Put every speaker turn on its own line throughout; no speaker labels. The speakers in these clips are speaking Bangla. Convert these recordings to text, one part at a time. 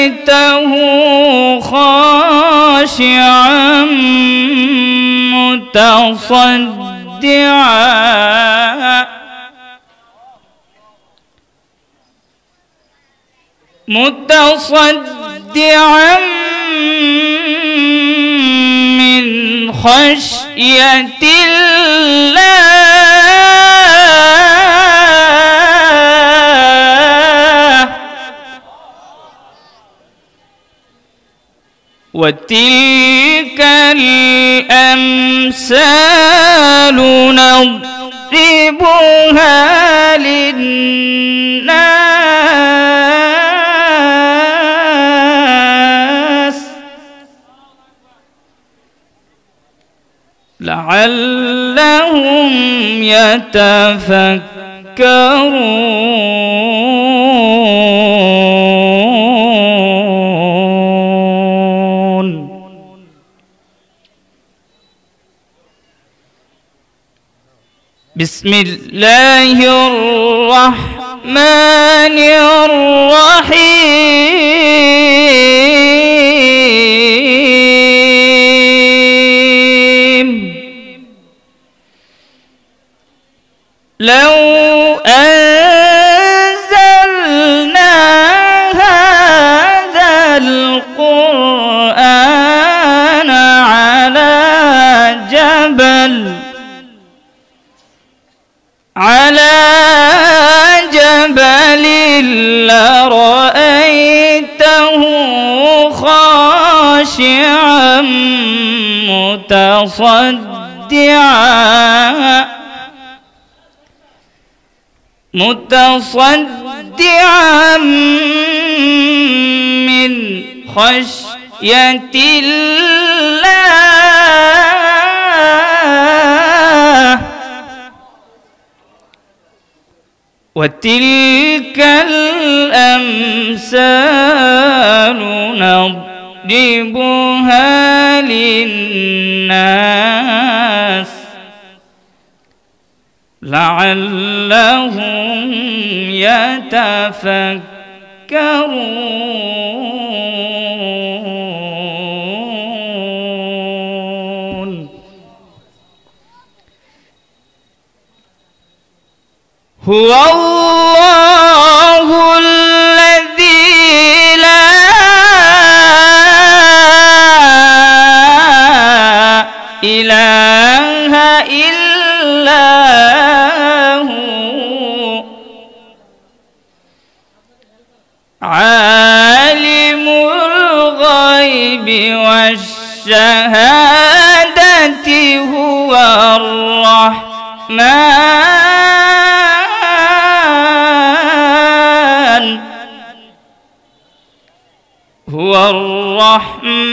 رأيته خاشعا متصدعا من خشية الله وتلك الأمثال نضربها للناس لعلهم يتفكرون. بسم الله الرحمن الرحيم لو أنزلنا هذا القرآن على جبل لرأيته خاشعا متصدعا من خشية الله وتلك الأمثال نضربها للناس لعلهم يتفكرون. هو الله الذي لا إله إلا هو عالم الغيب والشهادة هو الرحمن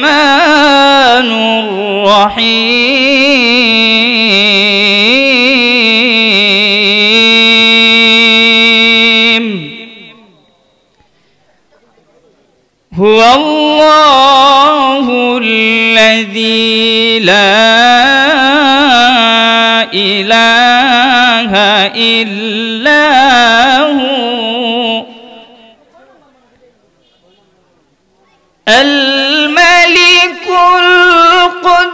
الرحيم. هو الله الذي لا إله إلا هو الملك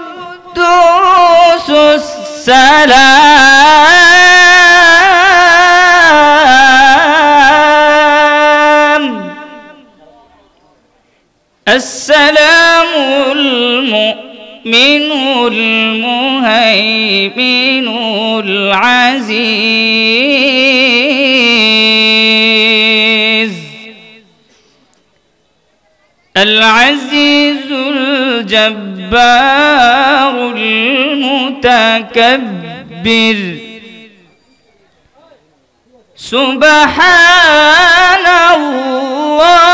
القدوس السلام المؤمن المهيمن العزيز الجبار المتكبر سبحان الله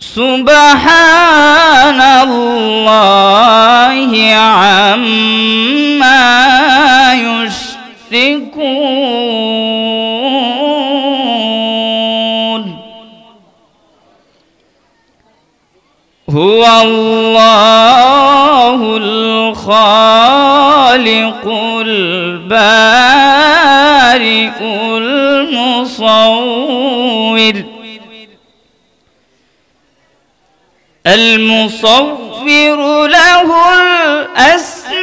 سبحان الله عما يشركون. هو الله الخالق البارئ البارئ المصور المصور له الأسماء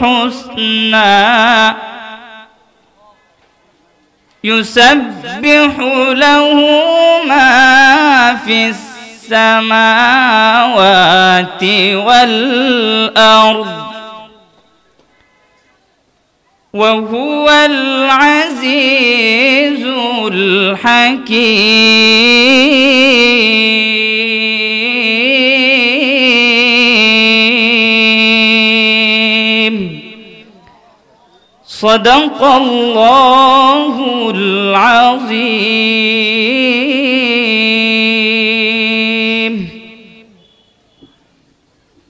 الحسنى يسبح له ما في السماوات والأرض وهو العزيز الحكيم صدق الله العظيم.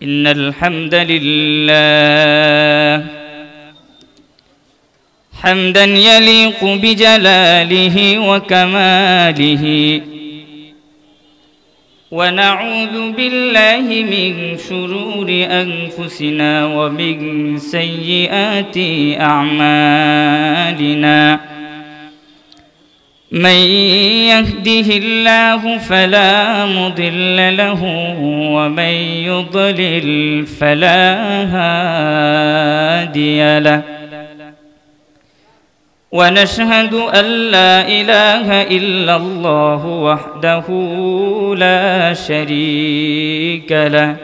إن الحمد لله حمدا يليق بجلاله وكماله، ونعوذ بالله من شرور أنفسنا ومن سيئات أعمالنا. من يهده الله فلا مضل له ومن يضلل فلا هادي له، ونشهد أن لا إله إلا الله وحده لا شريك له،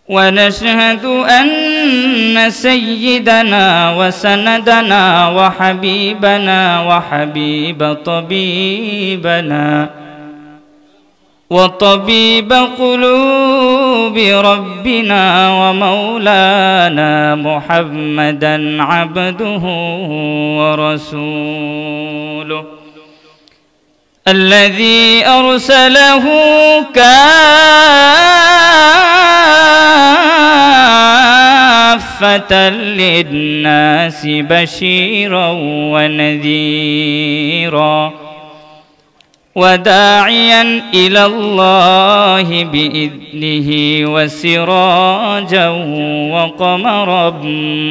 ونشهد أن سيدنا وسندنا وحبيبنا وحبيب طبيبنا وطبيب قلوب ربنا ومولانا محمدا عبده ورسوله الذي أرسله كافة للناس بشيرا ونذيرا وداعيا إلى الله بإذنه وسراجا وقمرا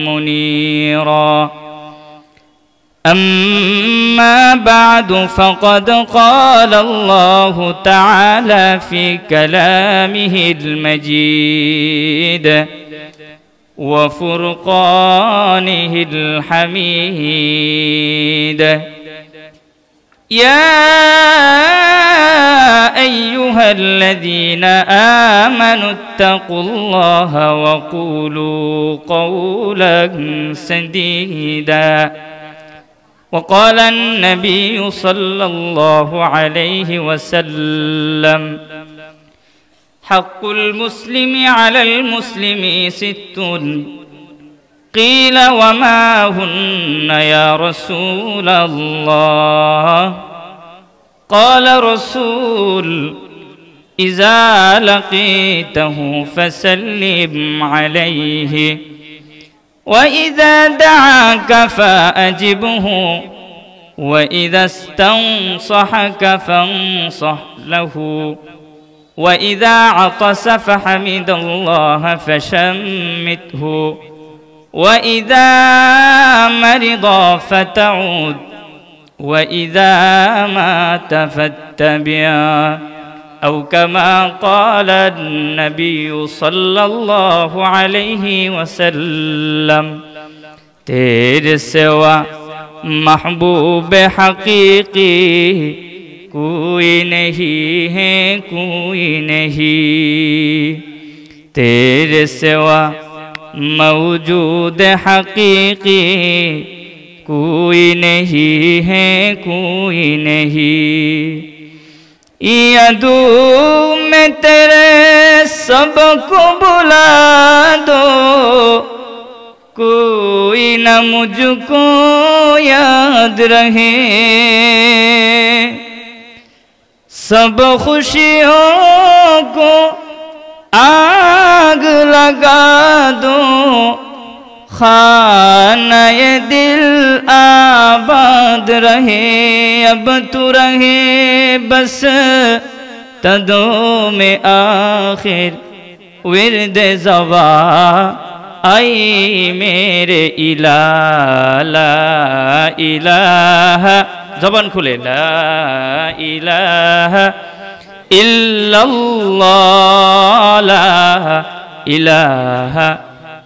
منيرا. أما بعد، فقد قال الله تعالى في كلامه المجيد وفرقانه الحميد: يا أيها الذين آمنوا اتقوا الله وقولوا قولا سديدا. وقال النبي صلى الله عليه وسلم: حق المسلم على المسلم 6. قيل: وما هن يا رسول الله؟ قال رسول: إذا لقيته فسلم عليه، وإذا دعاك فأجبه، وإذا استنصحك فانصح له، وإذا عطس فحمد الله فشمته، وإذا مرض فتعود، وإذا مات فاتبعا، أو كما قال النبي صلى الله عليه وسلم: तेरे सिवा महबूब हकीकी कोई नहीं है, कोई नहीं। तेरे सिवा मौजूद हकीकी कोई नहीं है, कोई नहीं। यादू में तेरे सबको बुला दो, कोई न मुझको याद रहे। सब खुशियों को आग लगा दो, खाना ये दिल आबाद रहे। अब तू रहे बस तदों में आखिर विरद ज़बा आई मेरे इलाहा ला इलाहा ज़बान खुले ला इलाहा इल्लल्लाह ला इलाहा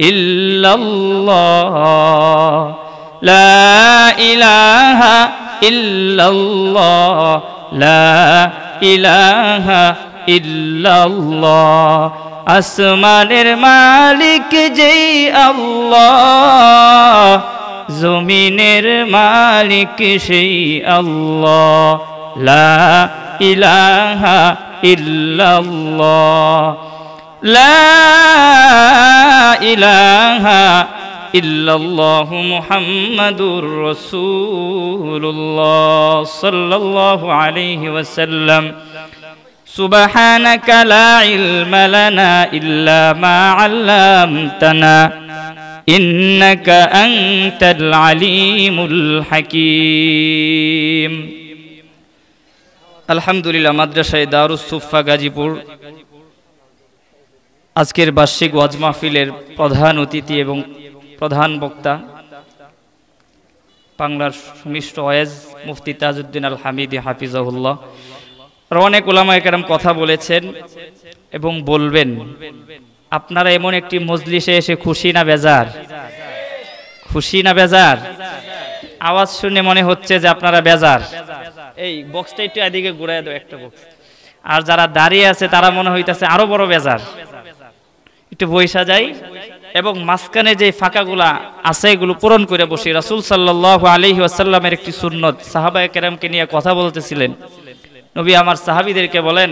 इल्लल्लाह ला इलाहा इल्लल्लाह ला इलाहा इल्लल्लाह আসমানের মালিক যেই আল্লাহ জমিনের মালিক সেই আল্লাহ লা ইলাহা ইল্লাল্লাহ লা ইলাহা ইল্লাল্লাহ মুহাম্মাদুর রাসূলুল্লাহ সাল্লাল্লাহু আলাইহি ওয়াসাল্লাম سبحانك لا علم لنا إلا ما علمتنا إنك أنت العليم الحكيم الحمد لله মাদ্রাসায়ে দারুস সুফা গাজীপুর আজকের বার্ষিক ওয়াজ মাহফিলের প্রধান অতিথি এবং প্রধান বক্তা বাংলার সুমিষ্ট ওয়াজ মুফতি তাজউদ্দিন আল হামিদি হাফিজাহুল্লাহ। অনেক উলামায়ে কেরাম কথা বলেছেন এবং বলবেন। আপনারা এমন একটি মজলিসে এসে খুশি না বেজার? খুশি না বেজার? আওয়াজ শুনে মনে হচ্ছে যে আপনারা বেজার। এই বক্সটা একটু এদিকে ঘুরায় দাও একটা বক্স। আর যারা দাঁড়িয়ে আছে তারা মনে হইতাছে আরো বড় বেজার। একটু বইসা যাই এবং মাঝখানে যে ফাঁকাগুলা আছে এগুলো পূরণ করে বসি। রাসূল সাল্লাল্লাহু আলাইহি ওয়াসাল্লামের একটি সুন্নত, সাহাবায়ে কেরামকে নিয়ে কথা বলতেছিলেন। নবী আমার সাহাবীদেরকে বলেন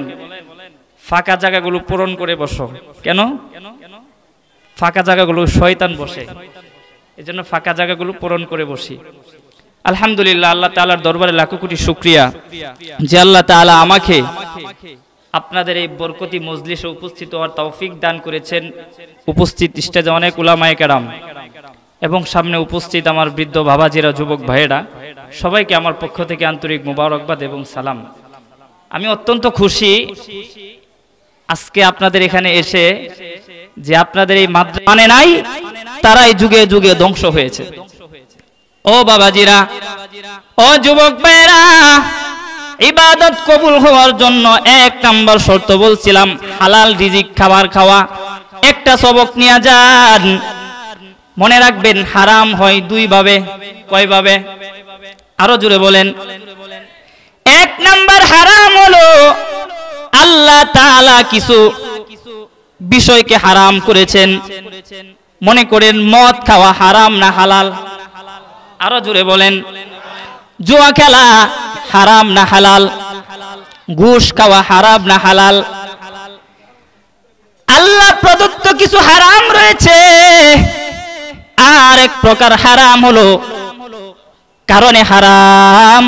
ফাঁকা জায়গাগুলো পূরণ করে বসো। কেন? ফাঁকা জায়গাগুলো শয়তান বসে, এজন্য ফাঁকা জায়গাগুলো পূরণ করে বসি। আলহামদুলিল্লাহ, আল্লাহ তাআলার দরবারে লাখো কোটি শুকরিয়া যে আল্লাহ তাআলা আমাকে আপনাদের এই বরকতি মজলিসে উপস্থিত হওয়ার তৌফিক দান করেছেন। উপস্থিত স্টেজে অনেক উলামায়ে কেরাম এবং সামনে উপস্থিত আমার বৃদ্ধ বাবাজিরা, যুবক ভাইয়েরা, সবাইকে আমার পক্ষ থেকে আন্তরিক মোবারকবাদ এবং সালাম। আমি অত্যন্ত খুশি আজকে আপনাদের এখানে এসে যে আপনাদের এই মাদ্রাসা মানে নাই তারাই যুগে যুগে ধ্বংস হয়েছে। ও বাবাজিরা, ও যুবক ভাইয়েরা, ইবাদত কবুল হওয়ার জন্য এক নাম্বার শর্ত বলছিলাম হালাল রিজিক খাবার খাওয়া। একটা সবক নিয়ে যান, মনে রাখবেন হারাম হয় দুই ভাবে। কয় ভাবে? আরো জোরে বলেন। এক নাম্বার হারাম হলো আল্লাহ তাআলা কিছু বিষয়কে হারাম করেছেন। মনে করেন মদ খাওয়া হারাম না হালাল? আরো জোরে বলেন। জুয়া খেলা হারাম না হালাল? ঘুষ খাওয়া হারাম না হালাল? আল্লাহ প্রদত্ত কিছু হারাম রয়েছে। আর এক প্রকার হারাম হলো কারণে হারাম,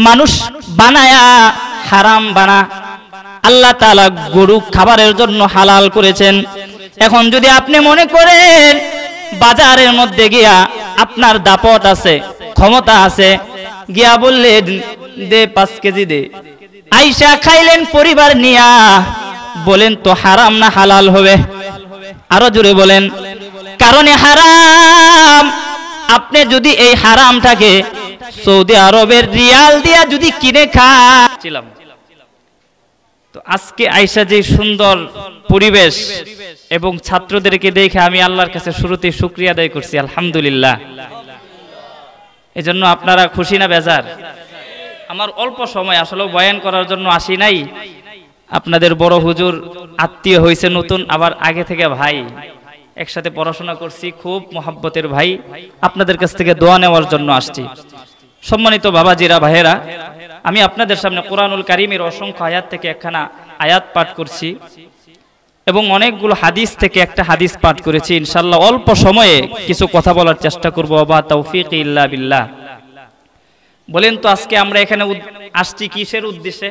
মানুষ বানায়া হারাম বানা। আল্লাহ তাআলা গরু খাবারের জন্য হালাল করেছেন। এখন যদি আপনি মনে করেন বাজারের মধ্যে গিয়া আপনার দাপট আছে, ক্ষমতা আছে, গিয়া বললেন দে 5 কেজি দে, আইসা খাইলেন পরিবার নিয়া, বলেন তো হারাম না হালাল হবে? আরো জোরে বলেন। কারণে হারাম। আপনি যদি এই হারামটাকে সৌদি আরবের রিয়াল দিয়া যদি কিনে খাচ্ছিলাম, তো আজকে আইসা যে সুন্দর পরিবেশ এবং ছাত্রদেরকে দেখে আমি আল্লাহর কাছে শুরুতেই শুকরিয়া আদায় করছি, আলহামদুলিল্লাহ। এজন্য আপনারা খুশি না বেজার? আমার অল্প সময় আসলে বয়ান করার জন্য আসি নাই। আপনাদের বড় হুজুর আত্মীয় হয়েছে নতুন, আবার আগে থেকে ভাই, একসাথে পড়াশোনা করছি, খুব মহব্বতের ভাই। আপনাদের কাছ থেকে দোয়া নেওয়ার জন্য আসছি। সম্মানিত বাবাজিরা, ভাইয়েরা, আমি আপনাদের সামনে কোরআনুল কারীমের অসংখ্য আয়াত থেকে একখানা আয়াত পাঠ করছি এবং অনেকগুলো হাদিস থেকে একটা হাদিস পাঠ করেছি। ইনশাআল্লাহ অল্প সময়ে কিছু কথা বলার চেষ্টা করব। ওয়া তাওফীক ইল্লা বিল্লাহ। বলেন তো আজকে আমরা এখানে আসছি কিসের উদ্দেশ্যে?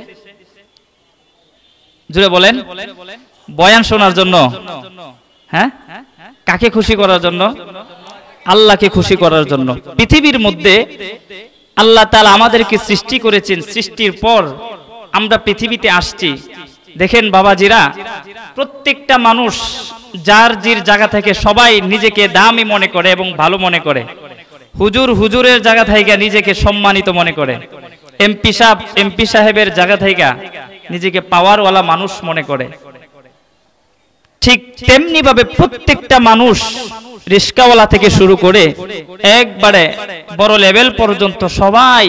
জোরে বলেন। বয়ান শোনার জন্য? হ্যাঁ। কাকে খুশি করার জন্য? আল্লাহকে খুশি করার জন্য। পৃথিবীর মধ্যে আল্লাহ তাআলা আমাদেরকে সৃষ্টি করেছেন, সৃষ্টির পর আমরা পৃথিবীতে আসছি। দেখেন বাবাজিরা, প্রত্যেকটা মানুষ যার জির জায়গা থেকে সবাই নিজেকে দামি মনে করে এবং ভালো মনে করে। হুজুরের জায়গা থেকে নিজেকে সম্মানিত মনে করে, এমপি সাহেবের জায়গা থেকে নিজেকে পাওয়ারওয়ালা মানুষ মনে করে। ঠিক তেমনি ভাবে প্রত্যেকটা মানুষ রিস্কাওয়ালা থেকে শুরু করে একবারে বড় লেভেল পর্যন্ত সবাই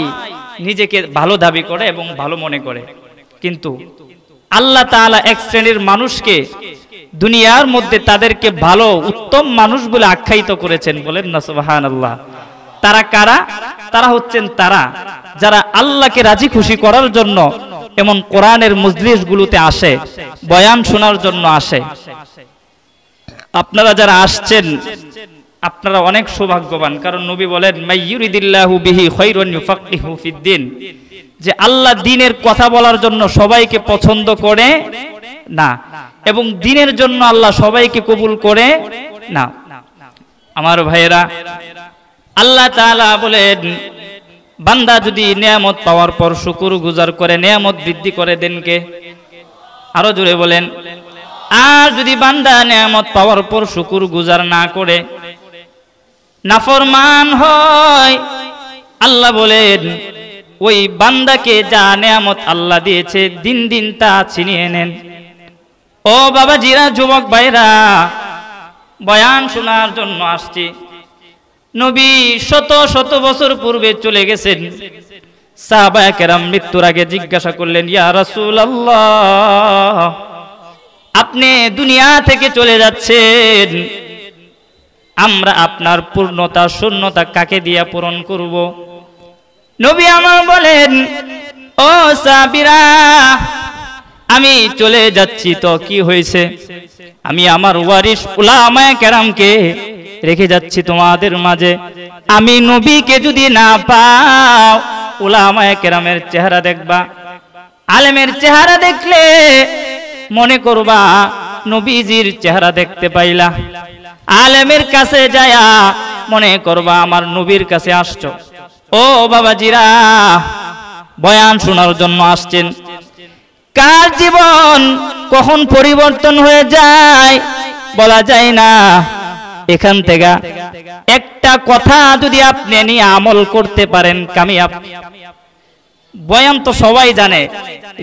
নিজেকে ভালো দাবি করে এবং ভালো মনে করে। কিন্তু আল্লাহ তাআলা এক শ্রেণীর মানুষকে দুনিয়ার মধ্যে তাদেরকে ভালো উত্তম মানুষ বলে আখ্যায়িত করেছেন। বলেন না সুবহানাল্লাহ। তারা কারা? তারা হচ্ছেন তারা যারা আল্লাহকে রাজি খুশি করার জন্য এমন কোরআনের মজলিসগুলোতে আসে, বয়ান শোনার জন্য আসে। আপনারা যারা আসছেন আপনারা অনেক সৌভাগ্যবান, কারণ নবী বলেন মাইয়ুরিদিল্লাহু বিহি খায়রান ইউফাক্কিহু ফিদ্দিন, যে আল্লাহ দ্বীনের কথা বলার জন্য সবাইকে পছন্দ করে না এবং দ্বীনের জন্য আল্লাহ সবাইকে কবুল করে না। আমার ভাইয়েরা, আল্লাহ তাআলা বলেন বান্দা যদি নিয়ামত পাওয়ার পর শুকরগুজার করে নিয়ামত বৃদ্ধি করে দেন কে? আরো জোরে বলেন। আর যদি বান্দা নিয়ামত পাওয়ার পর শুকরগুজার না করে নাফরমান হয়, আল্লাহ বলেন ওই বান্দাকে যা নিয়ামত আল্লাহ দিয়েছে দিন দিন তা ছিনিয়ে নেন। ও বাবাজিরা, যুবক ভাইরা, বয়ান শোনার জন্য আসছি। নবী শত শত বছর পূর্বে চলে গেছেন। সাহাবায়ে কেরাম মৃত্যুর আগে জিজ্ঞাসা করলেন, ইয়া রাসূলুল্লাহ, আপনি দুনিয়া থেকে চলে যাচ্ছেন, আমরা আপনার পূর্ণতা শূন্যতা কাকে দিয়া পূরণ করব? নবী আমার বলেন, ও সাহাবীরা, আমি চলে যাচ্ছি তো কি হয়েছে, আমি আমার ওয়ারিস উলামায়ে কেরামকে রেখে যাচ্ছি তোমাদের মাঝে। আমি নবীকে যদি না পাও, উলামায়ে কেরামের চেহারা দেখবা, আলেমের চেহারা দেখলে মনে করবা নবীজির চেহারা দেখতে পাইলা। আলেমের কাছে যায়া মনে করবা আমার নবীর কাছে আসছো। ও বাবাজিরা, বয়ান শোনার জন্য আসছেন। কার জীবন কখন পরিবর্তন হয়ে যায় বলা যায় না। এখান থেকে একটা কথা যদি আপনি নিয়ে আমল করতে পারেন কামিয়াব। বয়ান তো সবাই জানে,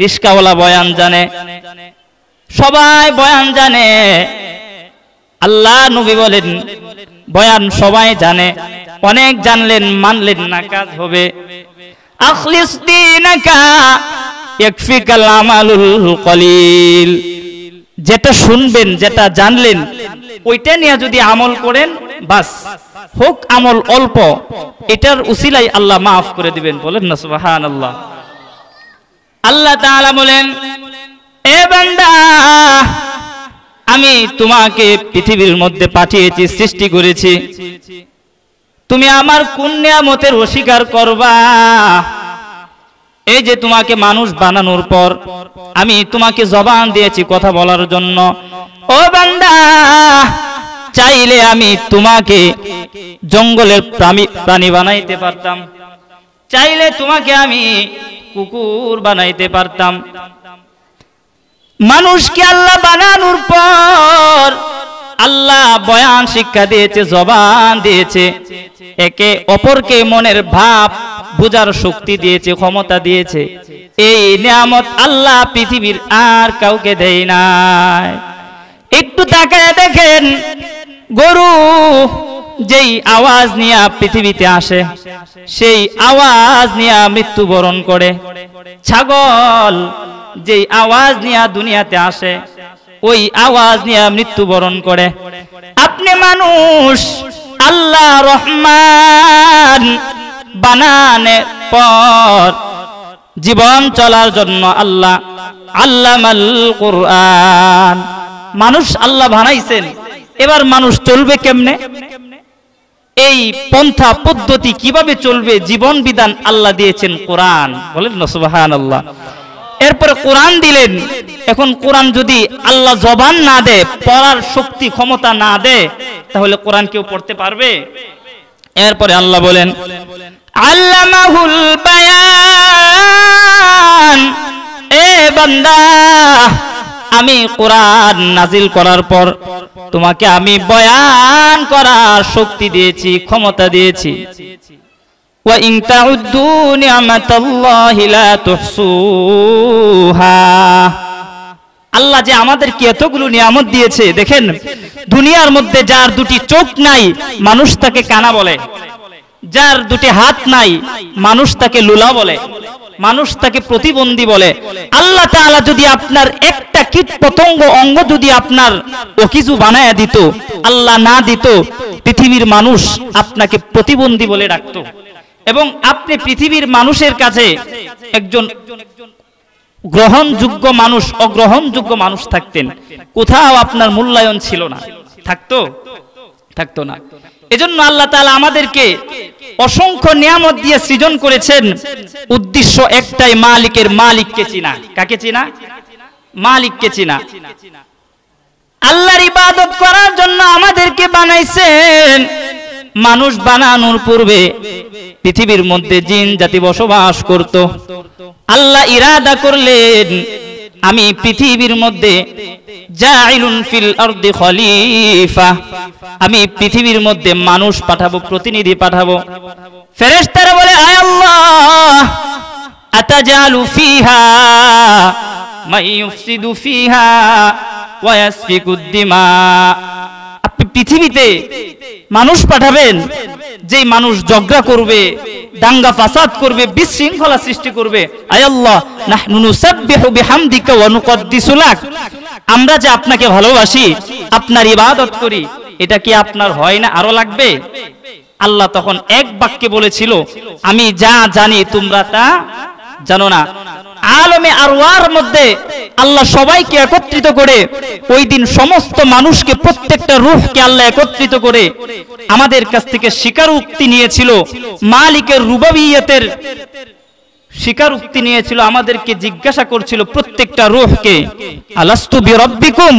রিস্কাওয়ালা বয়ান জানে, সবাই বয়ান জানে। আল্লাহ নবী বলেন বয়ান সবাই জানে, অনেক জানলেন মানলেন না কাজ হবে। আখলিস দীনাকা ইয়াকফিকাল আমালুল কলিল, যেটা শুনবেন যেটা জানলেন ওইটা নিয়ে যদি আমল করেন বাস, হোক আমল অল্প, এটার উসিলাই আল্লাহ মাফ করে দিবেন। বলেন না সুবহানাল্লাহ। আল্লাহ তাআলা বলেন, এ বান্দা, আমি তোমাকে পৃথিবীর মধ্যে পাঠিয়েছি, সৃষ্টি করেছি, তুমি আমার কোন নিয়ামতের অস্বীকার করবা? এই যে তোমাকে মানুষ বানানোর পর আমি তোমাকে জবান দিয়েছি কথা বলার জন্য। ও বান্দা, চাইলে আমি তোমাকে জঙ্গলের প্রাণী বানাইতে পারতাম, চাইলে তোমাকে আমি কুকুর বানাইতে পারতাম। মানুষকে আল্লাহ বানানোর পর আল্লাহ বয়ান শিক্ষা দিয়েছে, জবান দিয়েছে, একে অপরকে মনের ভাব বুঝার শক্তি দিয়েছে, ক্ষমতা দিয়েছে। এই নিয়ামত আল্লাহ পৃথিবীর আর কাউকে দেয় নাই। একটু তাকায় দেখেন, গরু যেই আওয়াজ নিয়ে পৃথিবীতে আসে সেই আওয়াজ নিয়ে মৃত্যুবরণ করে। ছাগল যেই আওয়াজ নিয়ে দুনিয়াতে আসে ওই আওয়াজ নিয়ে মৃত্যুবরণ করে। আপনি মানুষ আল্লাহ রহমান বানানোর পর জীবন চলার জন্য আল্লাহ আল্লামাল কুরআন, মানুষ আল্লাহ বানাইছেন। এবার মানুষ চলবে কেমনে? এই পন্থা পদ্ধতি কিভাবে চলবে, জীবন বিধান আল্লাহ দিয়েছেন কোরআন। বলেন না সুবহানাল্লাহ। এরপরে কোরআন দিলেন। এখন কোরআন যদি আল্লাহ জবান না দেয়, পড়ার শক্তি ক্ষমতা না দেয়, তাহলে কোরআন কেউ পড়তে পারবে? এরপরে আল্লাহ বলেন আল্লামাহুল বায়ান, এ বান্দা আমি কোরআন নাজিল করার পর তোমাকে আমি বয়ান করার শক্তি দিয়েছি, ক্ষমতা দিয়েছি। ওয়া ইন তাউদ্দু নি'মাতাল্লাহি লা তুহসুহা। আল্লাহ যে আমাদেরকে এতগুলো নিয়ামত দিয়েছে, দেখেন দুনিয়ার মধ্যে যার দুটি চোখ নাই মানুষ তাকে কানা বলে, যার দুটি হাত নাই মানুষ তাকে লুলা বলে, মানুষ তাকে প্রতিবন্ধী বলে। আল্লাহ তাআলা যদি আপনার একটা কীট পতঙ্গ অঙ্গ যদি আপনার অকিজু বানায়া দিত, আল্লাহ না দিত, পৃথিবীর মানুষ আপনাকে প্রতিবন্ধী বলে ডাকতো এবং আপনি পৃথিবীর মানুষের কাছে একজন গ্রহণযোগ্য মানুষ, অগ্রহণযোগ্য মানুষ থাকতেন। কোথাও আপনার মূল্যায়ন ছিল না, থাকতো না। এজন্য আল্লাহ তাআলা আমাদেরকে অসংখ্য নিয়ামত দিয়ে সৃজন করেছেন, উদ্দেশ্য একটাই, মালিককে চিনা। কাকে চিনা? মালিককে চিনা। আল্লাহর ইবাদত করার জন্য আমাদেরকে বানাইছেন। মানুষ বানানোর পূর্বে পৃথিবীর মধ্যে জিন জাতি বসবাস করত। আল্লাহ ইরাদা করলেন আমি পৃথিবীর মধ্যে জাইলুন ফিল আরদি খলিফা, আমি পৃথিবীর মধ্যে মানুষ পাঠাবো, প্রতিনিধি পাঠাবো। ফেরেশতারা বলে আয় আল্লাহ আতাজালু ফিহা মাইয়ুফসিদু ফিহা ওয়া ইয়াসফিকুদ দিমা। আপনি পৃথিবীতে মানুষ পাঠাবেন যেই মানুষ ঝগড়া করবে, দাঙ্গা ফাসাদ করবে, বিশৃঙ্খলা সৃষ্টি করবে। আয় আল্লাহ নাহনু নুসাব্বিহু বিহামদিকা ওয়া নুকদ্দিসু লাক, আমরা যে আপনাকে ভালোবাসি, আপনার ইবাদত করি, এটা কি আপনার হয় না, আরো লাগবে? আল্লাহ তখন এক বাক্যে বলেছিল আমি যা জানি তোমরা তা জানো না। আলমে আরওয়ার মধ্যে আল্লাহ সবাইকে একত্রিত করে ওই দিন সমস্ত মানুষকে, প্রত্যেকটা রূহকে আল্লাহ একত্রিত করে আমাদের কাছ থেকে স্বীকারোক্তি নিয়েছিল, মালিকের রুবাবিয়তের স্বীকারোক্তি নিয়েছিল, আমাদেরকে জিজ্ঞাসা করছিল প্রত্যেকটা রূহকে আলাস্তু বিরাব্বিকুম,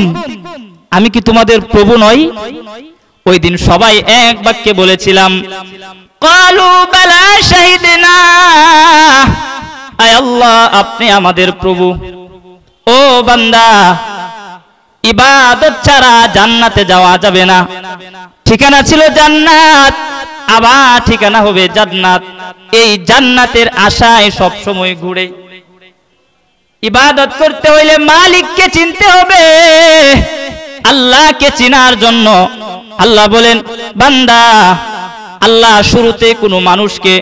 আমি কি তোমাদের প্রভু নই? ওই দিন সবাই এক বাক্যে বলেছিলাম ক্বালু বালা শাহিদনা, আয় আল্লাহ আপনি আমাদের প্রভু। ও বান্দা, ইবাদত ছাড়া জান্নাতে যাওয়া যাবে না। ঠিকানা ছিল জান্নাত, আবার ঠিকানা হবে জান্নাত। এই জান্নাতের আশায় সব সময় ঘুরে। ইবাদত করতে হইলে মালিককে চিনতে হবে। আল্লাহকে চিনার জন্য আল্লাহ বলেন বান্দা, আল্লাহ শুরুতে কোনো মানুষকে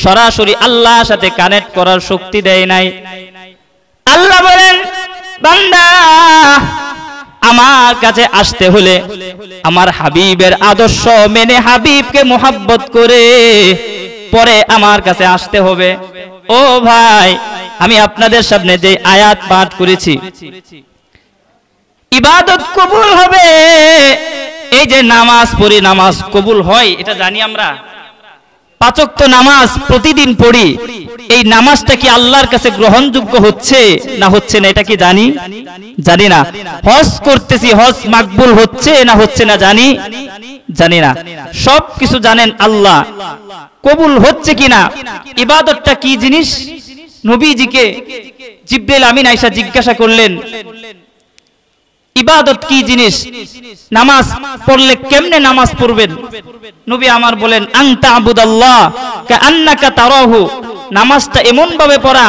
সরাসরি আল্লাহর সাথে কানেক্ট করার শক্তি দেয় নাই। আল্লাহ বলেন বান্দা, আমার কাছে আসতে হলে আমার হাবিবের আদর্শ মেনে, হাবিবকে মোহাব্বত করে পরে আমার কাছে আসতে হবে। ও ভাই, আমি আপনাদের সামনে যে আয়াত পাঠ করেছি, ইবাদত কবুল হবে। এই যে নামাজ পড়ি, নামাজ কবুল হয় এটা জানি আমরা। 5 ওয়াক্ত নামাজ প্রতিদিন পড়ি, এই নামাজটা কি আল্লাহর কাছে গ্রহণযোগ্য হচ্ছে না হচ্ছে না, এটা কি জানি না। হজ করতেছি, হজ মাকবুল হচ্ছে না হচ্ছে না জানি না। সব কিছু জানেন আল্লাহ, কবুল হচ্ছে কিনা, ইবাদতটা কি জিনিস। নবীজিকে জিবরিল আমিন আয়েশা জিজ্ঞাসা করলেন ইবাদত কি জিনিস, নামাজ পড়লে কেমনে নামাজ পড়বেন? নবী আমার বলেন আনতা আবুদাল্লাহ কাআন্নাকা তারাহু, নামাজটা এমন ভাবে পড়া,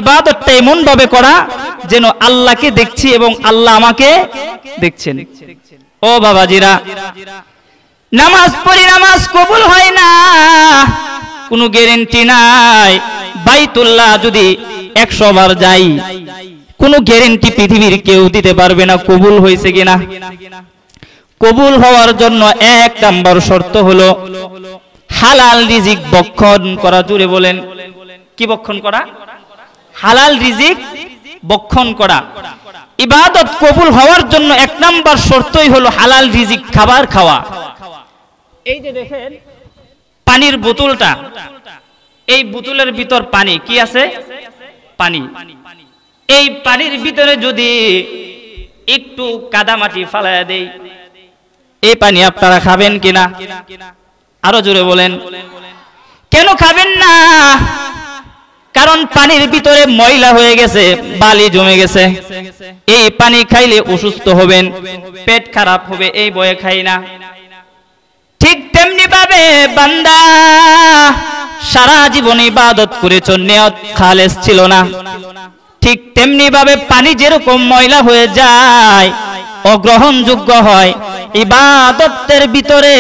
ইবাদতটা এমন ভাবে করা যেন আল্লাহকে দেখছি এবং আল্লাহ আমাকে দেখছেন। ও বাবাজিরা, নামাজ পড়ি, নামাজ কবুল হয় না, কোনো গ্যারান্টি নাই। বাইতুল্লাহ যদি 100 বার যাই, কোনো গ্যারান্টি পৃথিবীর কেউ দিতে পারবে না কবুল হয়েছে কিনা। কবুল হওয়ার জন্য 1 নাম্বার শর্ত হলো হালাল রিজিক ভক্ষণ করা। জুড়ে বলেন, কি ভক্ষণ করা? হালাল রিজিক ভক্ষণ করা। ইবাদত কবুল হওয়ার জন্য 1 নাম্বার শর্তই হলো হালাল রিজিক, খাবার খাওয়া। এই যে দেখেন পানির বোতলটা, এই বোতলের ভিতর পানি কি আছে? পানি। এই পানির ভিতরে যদি একটু কাদামাটি ফালায়া দেই, এই পানি আপনারা খাবেন কিনা? আরো জোরে বলেন, কেন খাবেন না? কারণ পানির ভিতরে ময়লা হয়ে গেছে, বালি জমে গেছে। এই পানি খাইলে অসুস্থ হবেন, পেট খারাপ হবে, এই ভয়ে খাই না। ঠিক তেমনি ভাবে বান্দা সারা জীবন ইবাদত করেছ, নিয়ত খালেস ছিল না। ঠিক তেমনি ভাবে পানি যেরকম ময়লা হয়ে যায়, অগ্রহণযোগ্য হয়, ইবাদতের ভিতরে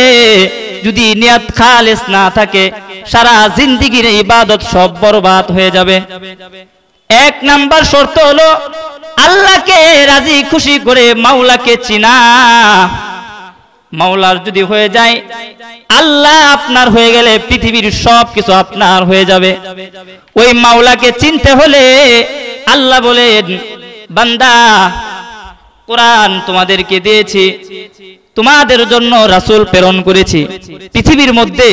যদি নিয়ত খালেস না থাকে, সারা জিন্দেগীর ইবাদত সব বরবাদ হয়ে যাবে। এক নাম্বার শর্ত হলো আল্লাহকে রাজি খুশি করে মাওলাকে চিনা। মাওলার যদি হয়ে যায়, আল্লাহ আপনার হয়ে গেলে পৃথিবীর সব কিছু আপনার হয়ে যাবে। ওই মাওলাকে চিনতে হলে আল্লাহ বলেন, বান্দা কোরআন তোমাদেরকে দিয়েছি, তোমাদের জন্য রাসূল প্রেরণ করেছি। পৃথিবীর মধ্যে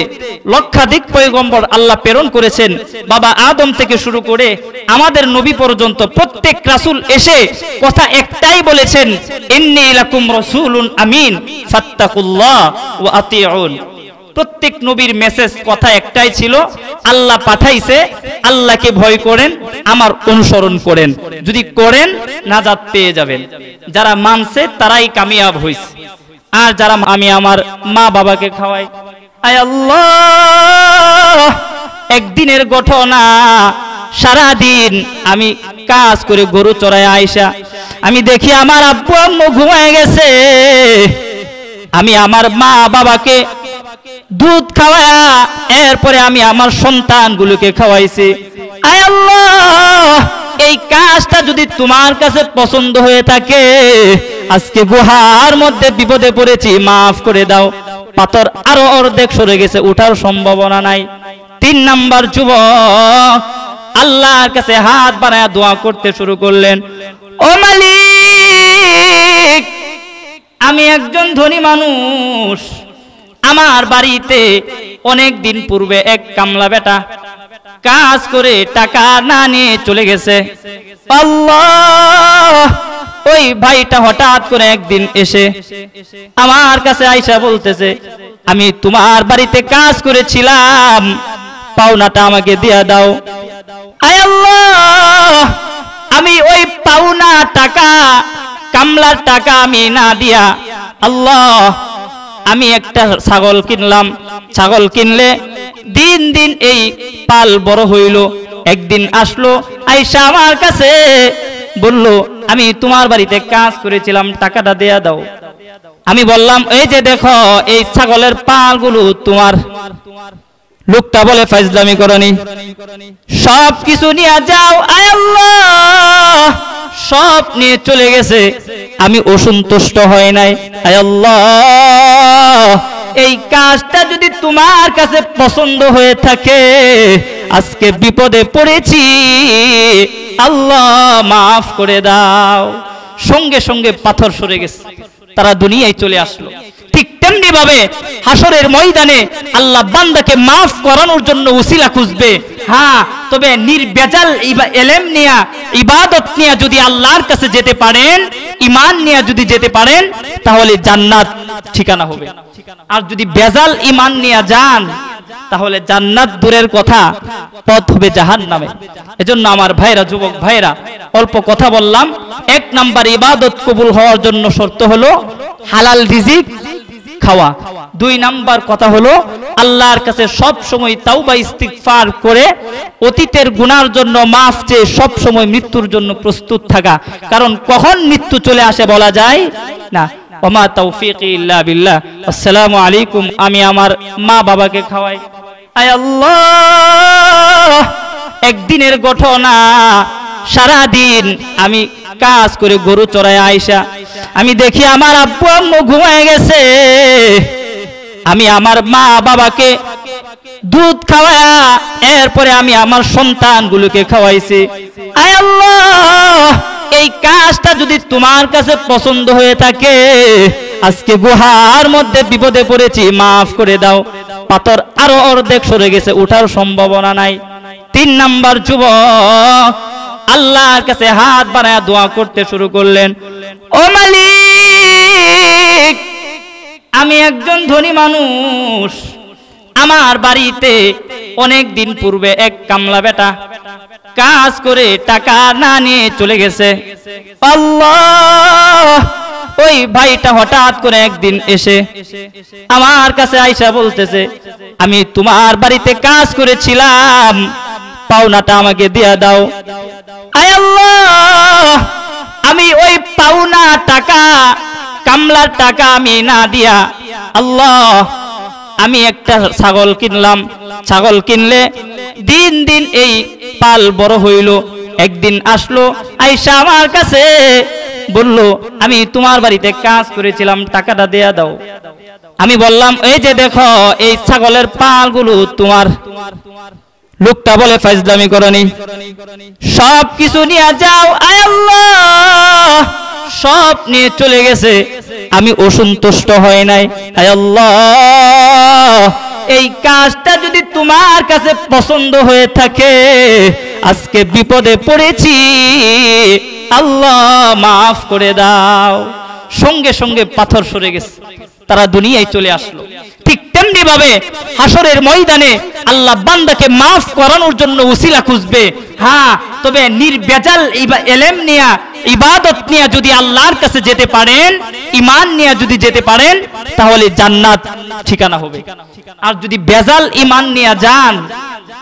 লক্ষাধিক পয়গম্বর আল্লাহ প্রেরণ করেছেন। বাবা আদম থেকে শুরু করে আমাদের নবী পর্যন্ত প্রত্যেক রাসূল এসে কথা একটাই বলেছেন, ইন্নী লাকুম রাসূলুন আমিন ফাত্তাকুল্লাহ ওয়া আতিউন। প্রত্যেক নবীর মেসেজ কথা একটাই ছিল, আল্লাহ পাঠাইছে, আল্লাহকে ভয় করেন, আমার অনুসরণ করেন। যদি করেন নাজাত পেয়ে যাবেন। যারা মানছে তারাই কামিয়াব হইছে। আর যারা আমি আমার মা বাবাকে খাওয়াই, আয় আল্লাহ, একদিনের ঘটনা, সারা দিন আমি কাজ করে গরু চড়ায় আইসা আমি দেখি আমার আব্বু আম্মু ঘুমায় গেছে। আমি আমার মা বাবাকে দুধ খাওয়ায়া এরপরে আমি আমার সন্তানগুলোকে খাওয়াইছি। আয় আল্লাহ, এই কাজটা যদি তোমার কাছে পছন্দ হয়ে থাকে, আজকে গুহার মধ্যে বিপদে পড়েছি, মাফ করে দাও। পাথর আরো অর্ধেক সরে গেছে, ওঠার সম্ভাবনা নাই। 3 নাম্বার যুবক আল্লাহর কাছে হাত বাড়ায় দোয়া করতে শুরু করলেন, ও মালিক, আমি একজন ধনী মানুষ, আমার বাড়িতে অনেক দিন পূর্বে এক কামলা বেটা কাজ করে টাকা না নিয়ে চলে গেছে। আল্লাহ, ওই ভাইটা হঠাৎ করে একদিন এসে আমার কাছে আইসা বলতেছে, আমি তোমার বাড়িতে কাজ করেছিলাম, পাওনাটা আমাকে দিয়া দাও। আয় আল্লাহ, আমি ওই পাওনা টাকা, কামলার টাকা আমি না দিয়া, আল্লাহ, আমি একটা ছাগল কিনলাম। ছাগল কিনলে দিন দিন এই পাল বড় হইল। একদিন আসলো, আইসা আমার কাছে বলল, আমি তোমার বাড়িতে কাজ করেছিলাম, টাকাটা দেয়া দাও। আমি বললাম, এই যে দেখো, এই ছাগলের পালগুলো তোমার। লোকটা বলে, ফাজলামি করনি, সব কিছু নিয়ে যাও। আয় আল্লাহ, সব নিয়ে চলে গেছে, আমি অসন্তুষ্ট হয় নাই। আয় আল্লাহ, এই কাজটা যদি তোমার কাছে পছন্দ হয়ে থাকে, আজকে বিপদে পড়েছি, আল্লাহ মাফ করে দাও। সঙ্গে সঙ্গে পাথর সরে গেছে, তারা দুনিয়ায় চলে আসলো। ঠিক তেমনি ভাবে হাসরের ময়দানে আল্লাহ বান্দাকে মাফ করানোর জন্য উসিলা খুঁজবে। হ্যাঁ, তবে নির্বেজাল ইলম নিয়া, ইবাদত নিয়া যদি আল্লাহর কাছে যেতে পারেন, ঈমান নিয়া যদি যেতে পারেন, তাহলে জান্নাত ঠিকানা হবে। আর যদি বেজাল ঈমান নিয়া যান, তাহলে জান্নাত দূরের কথা, পথ হবে জাহান্নামে। এজন্য আমার ভাইরা, যুবক ভাইরা, অল্প কথা বললাম। 1 নাম্বার ইবাদত কবুল হওয়ার জন্য শর্ত হলো হালাল রিজিক খাওয়া। 2 নাম্বার কথা হলো আল্লাহর কাছে সব সময় তাওবা ইস্তিগফার করে অতীতের গুনার জন্য মাফ চেয়ে সব সময় মৃত্যুর জন্য প্রস্তুত থাকা। কারণ কখন মৃত্যু চলে আসে বলা যায় না। ওমা তাওফীকি ইল্লা বিল্লাহ। আসসালামু আলাইকুম। আমি আমার মা বাবাকে খাওয়াই। আয় আল্লাহ, একদিনের ঘটনা, সারা দিন আমি কাজ করে গরু চড়ায় আইসা আমি দেখি আমার আব্বু আম্মু ঘুমায় গেছে। আমি আমার মা বাবাকে দুধ খাওয়ায়া এরপরে আমি আমার সন্তানগুলোকে খাওয়াইছি। আয় আল্লাহ, এই কাজটা যদি তোমার কাছে পছন্দ হয়ে থাকে, আজকে গুহার মধ্যে বিপদে পড়েছি, মাফ করে দাও। পাথর আরো অর্ধেক সরে গেছে, ওঠার সম্ভাবনা নাই। 3 নাম্বার যুবক আল্লাহর কাছে হাত বাড়ায় দোয়া করতে শুরু করলেন, ও মালিক, আমি একজন ধনী মানুষ, আমার বাড়িতে অনেক দিন পূর্বে এক কামলা বেটা কাজ করে টাকা না নিয়ে চলে গেছে। আল্লাহ, ওই ভাইটা হঠাৎ করে একদিন এসে আমার কাছে আইসা বলতেছে, আমি তোমার বাড়িতে কাজ করেছিলাম, পাওনাটা আমাকে দিয়া দাও। আয় আল্লাহ, আমি ওই পাওনা টাকা, কামলার টাকা আমি না দিয়া আল্লাহ আমি একটা ছাগল কিনলাম। ছাগল কিনলে দিন দিন এই পাল বড় হইল। একদিন আসলো, আইসা আমার কাছে বলল, আমি তোমার বাড়িতে কাজ করেছিলাম, টাকাটা দেয়া দাও। আমি বললাম, এই যে দেখো এই ছাগলের পালগুলো তোমার। লোকটা বলে, ফাজলামি করনি, সব কিছু নিয়ে যাও। আয় আল্লাহ, সব নিয়ে চলে গেছে, আমি অসন্তুষ্ট হই নাই। আয় আল্লাহ, এই কাজটা যদি তোমার কাছে পছন্দ হয়ে থাকে, আজকে বিপদে পড়েছি, আল্লাহ মাফ করে দাও। সঙ্গে সঙ্গে পাথর সরে গেছে, তারা দুনিয়ায় চলে আসলো। ঠিক তেমনি ভাবে হাসরের ময়দানে আল্লাহ বান্দাকে মাফ করানোর জন্য উসিলা খুঁজবে। হ্যাঁ, তবে নির্বেজাল ইলম নিয়া, ইবাদত নিয়া যদি আল্লাহর কাছে যেতে পারেন, ঈমান নিয়া যদি যেতে পারেন, তাহলে জান্নাত ঠিকানা হবে। আর যদি বেজাল ঈমান নিয়া যান,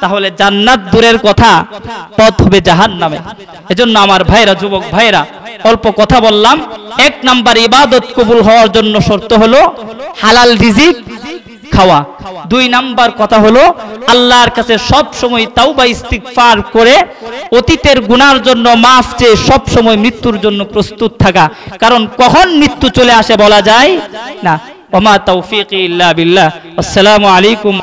তাহলে জান্নাত দূরের কথা, পথ হবে জাহান্নামে। এজন্য আমার ভাইরা, যুবক ভাইরা, অল্প কথা বললাম। এক নাম্বার ইবাদত কবুল হওয়ার জন্য শর্ত হলো হালাল রিজিক খাওয়া। দুই নাম্বার কথা হলো আল্লাহর কাছে সব সময় তাওবা ইস্তিগফার করে অতীতের গুনার জন্য মাফ চেয়ে সব সময় মৃত্যুর জন্য প্রস্তুত থাকা। কারণ কখন মৃত্যু চলে আসে বলা যায় না। ওমা তাওফীকি ইল্লা বিল্লাহ। আসসালামু আলাইকুম।